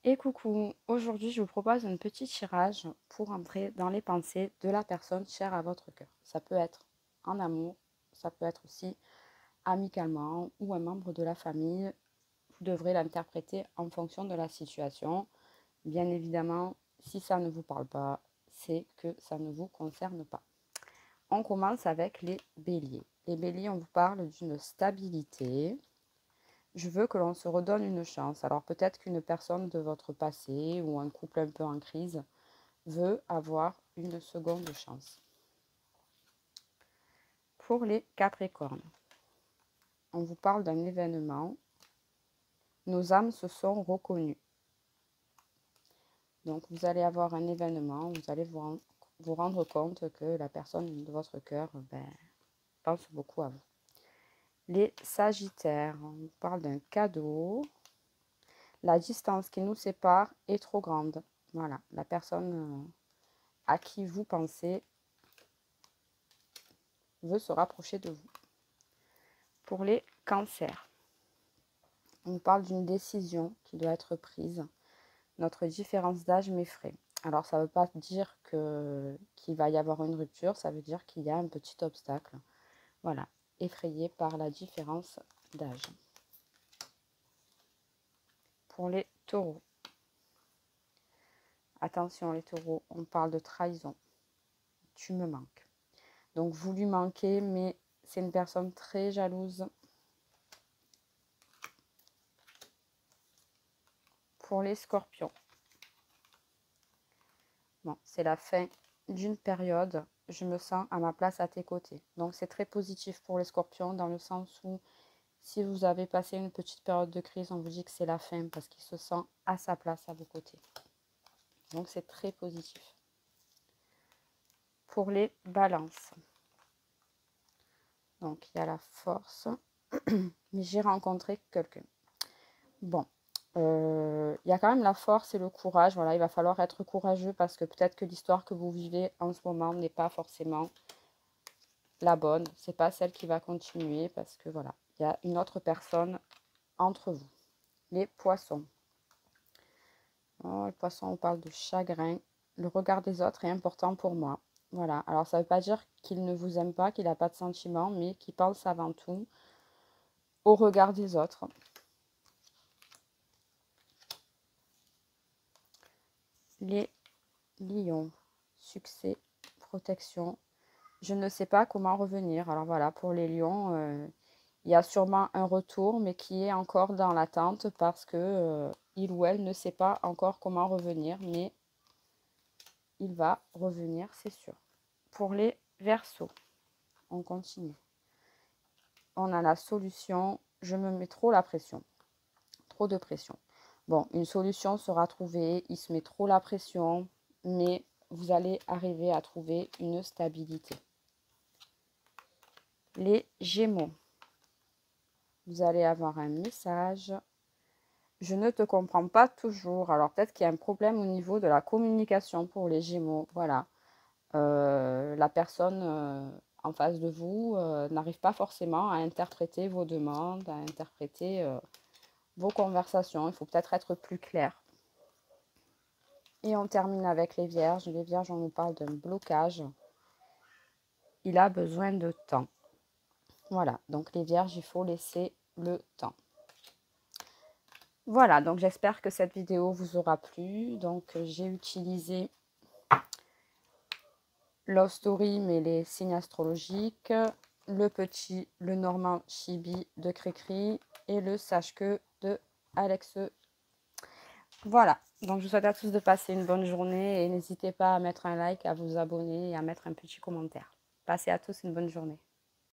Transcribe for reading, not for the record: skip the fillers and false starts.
Et coucou, aujourd'hui je vous propose un petit tirage pour entrer dans les pensées de la personne chère à votre cœur. Ça peut être en amour, ça peut être aussi amicalement ou un membre de la famille. Vous devrez l'interpréter en fonction de la situation. Bien évidemment, si ça ne vous parle pas, c'est que ça ne vous concerne pas. On commence avec les béliers. Les béliers, on vous parle d'une stabilité. Je veux que l'on se redonne une chance. Alors peut-être qu'une personne de votre passé ou un couple un peu en crise veut avoir une seconde chance. Pour les Capricornes, on vous parle d'un événement. Nos âmes se sont reconnues. Donc vous allez avoir un événement, vous allez vous rendre compte que la personne de votre cœur pense beaucoup à vous. Les Sagittaires, on vous parle d'un cadeau. La distance qui nous sépare est trop grande. Voilà, la personne à qui vous pensez veut se rapprocher de vous. Pour les cancers, on parle d'une décision qui doit être prise. Notre différence d'âge m'effraie. Alors, ça ne veut pas dire qu'il va y avoir une rupture, ça veut dire qu'il y a un petit obstacle. Voilà, effrayé par la différence d'âge. Pour les taureaux, attention les taureaux, on parle de trahison. Tu me manques. Donc, vous lui manquez, mais c'est une personne très jalouse. Pour les scorpions, bon, c'est la fin d'une période. Je me sens à ma place à tes côtés. Donc, c'est très positif pour les scorpions dans le sens où si vous avez passé une petite période de crise, on vous dit que c'est la fin parce qu'il se sent à sa place à vos côtés. Donc, c'est très positif. Pour les balances, donc il y a la force, mais j'ai rencontré quelqu'un. Bon, il y a quand même la force et le courage. Voilà, il va falloir être courageux parce que peut-être que l'histoire que vous vivez en ce moment n'est pas forcément la bonne. C'est pas celle qui va continuer parce que voilà, il y a une autre personne entre vous. Les poissons. Oh, les poissons, on parle de chagrin. Le regard des autres est important pour moi. Voilà, alors ça ne veut pas dire qu'il ne vous aime pas, qu'il n'a pas de sentiments, mais qu'il pense avant tout au regard des autres. Les lions. Succès, protection. Je ne sais pas comment revenir. Alors voilà, pour les lions, il y a sûrement un retour, mais qui est encore dans l'attente parce que il ou elle ne sait pas encore comment revenir, mais il va revenir, c'est sûr. Pour les Verseaux, on continue. On a la solution. Je me mets trop la pression. Trop de pression. Bon, une solution sera trouvée. Il se met trop la pression, mais vous allez arriver à trouver une stabilité. Les Gémeaux. Vous allez avoir un message. Je ne te comprends pas toujours. Alors peut-être qu'il y a un problème au niveau de la communication pour les Gémeaux. Voilà. La personne en face de vous n'arrive pas forcément à interpréter vos demandes, à interpréter vos conversations. Il faut peut-être être plus clair. Et on termine avec les Vierges. Les Vierges, on nous parle d'un blocage. Il a besoin de temps. Voilà, donc les Vierges, il faut laisser le temps. Voilà, donc j'espère que cette vidéo vous aura plu. Donc j'ai utilisé Love Story, mais les signes astrologiques, le petit, le normand Chibi de Cricri et le Sache-que de Alex. Voilà, donc je vous souhaite à tous de passer une bonne journée et n'hésitez pas à mettre un like, à vous abonner et à mettre un petit commentaire. Passez à tous une bonne journée.